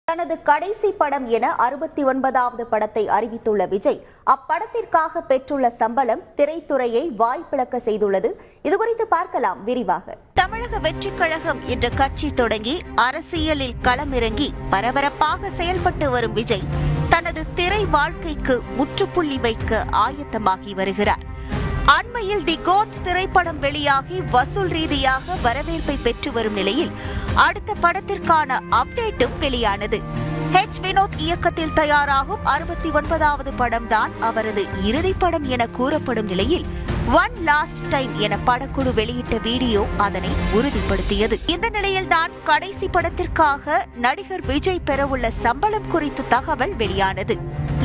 தனது கடைசி படம் என 69வது படத்தை அறிவித்துள்ள விஜய் அப்படத்திற்காக பெற்றுள்ள சம்பளம் திரைத்துறையை வாய்ப்பிழக்க செய்துள்ளது. இதுகுறித்து பார்க்கலாம் விரிவாக. தமிழக வெற்றிக் கழகம் என்ற கட்சி தொடங்கி அரசியலில் களமிறங்கி பரபரப்பாக செயல்பட்டு வரும் விஜய் தனது திரை வாழ்க்கைக்கு முற்றுப்புள்ளி வைக்க ஆயத்தமாகி வருகிறார். அண்மையில் தி கோட் திரைப்படம் வெளியாகி வசூல் ரீதியாக வரவேற்பை பெற்று வரும் நிலையில் அடுத்த படத்திற்கான அப்டேட்டும் வெளியானது. வினோத் இயக்கத்தில் தயாராகும் 69வது படம் தான் அவரது இறுதி படம் என கூறப்படும் நிலையில் ஒன் லாஸ்ட் டைம் என படக்குழு வெளியிட்ட வீடியோ அதனை உறுதிப்படுத்தியது. இந்த நிலையில்தான் கடைசி படத்திற்காக நடிகர் விஜய் பெறவுள்ள சம்பளம் குறித்த தகவல் வெளியானது.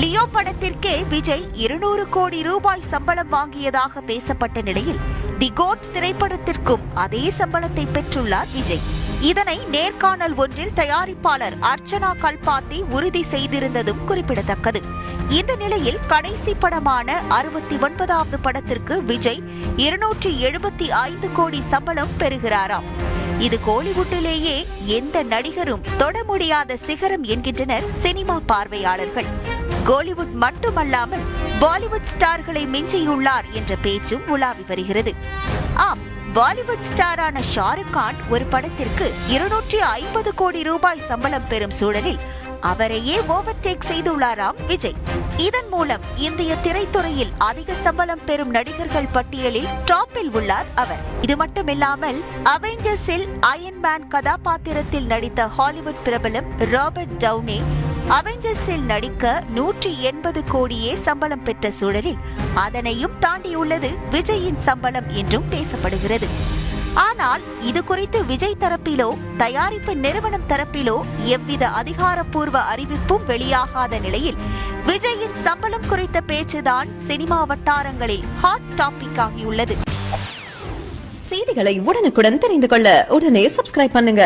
லியோ படத்திற்கே விஜய் 200 கோடி ரூபாய் சம்பளம் வாங்கியதாக பேசப்பட்ட நிலையில் தி கோட் திரைப்படத்திற்கும் அதே சம்பளத்தை பெற்றுள்ளார் விஜய். இதனை நேர்காணல் ஒன்றில் தயாரிப்பாளர் அர்ச்சனா கல்பாத்தி உறுதி செய்திருந்ததும் குறிப்பிடத்தக்கது. இந்த நிலையில் கடைசி படமான 69வது படத்திற்கு விஜய் 275 கோடி சம்பளம் பெறுகிறாராம். இது கோலிவுட்டிலேயே எந்த நடிகரும் தொட முடியாத சிகரம் என்கின்றனர் சினிமா பார்வையாளர்கள். கோலிவுட் மட்டுமல்லாமல் பாலிவுட் ஸ்டார்களை மிஞ்சியுள்ளார் என்ற பேச்சும் உலாவி வருகிறது. ஆம், பாலிவுட் ஸ்டாரான ஷாருக் கான் ஒரு படத்திற்கு 250 கோடி ரூபாய் சம்பளம் பெறும் சூழலில் அவரையே ஓவர்டேக் செய்துள்ளாராம் விஜய். இதன் மூலம் இந்திய திரைத்துறையில் அதிக சம்பளம் பெறும் நடிகர்கள் பட்டியலில் டாப்பில் உள்ளார் அவர். இது மட்டுமில்லாமல் அவெஞ்சர்ஸில் அயன்மேன் கதாபாத்திரத்தில் நடித்த ஹாலிவுட் பிரபலம் ராபர்ட் டவுனே அவெஞ்சர்ஸில் நடிக்க 180 கோடியே சம்பளம் பெற்ற சூழலில் அதனையும் தாண்டியுள்ளது விஜயின் சம்பளம் என்றும் பேசப்படுகிறது. ஆனால் இது குறித்து விஜய் தரப்பிலோ தயாரிப்பு நிறுவனம் தரப்பிலோ எவ்வித அதிகாரப்பூர்வ அறிவிப்பும் வெளியாகாத நிலையில் விஜயின் சம்பளம் குறித்த பேச்சுதான் சினிமா வட்டாரங்களில் ஹாட் டாபிக் ஆகியுள்ளது. செய்திகளை உடனுக்குடன் தெரிந்து கொள்ள உடனே சப்ஸ்கிரைப் பண்ணுங்க.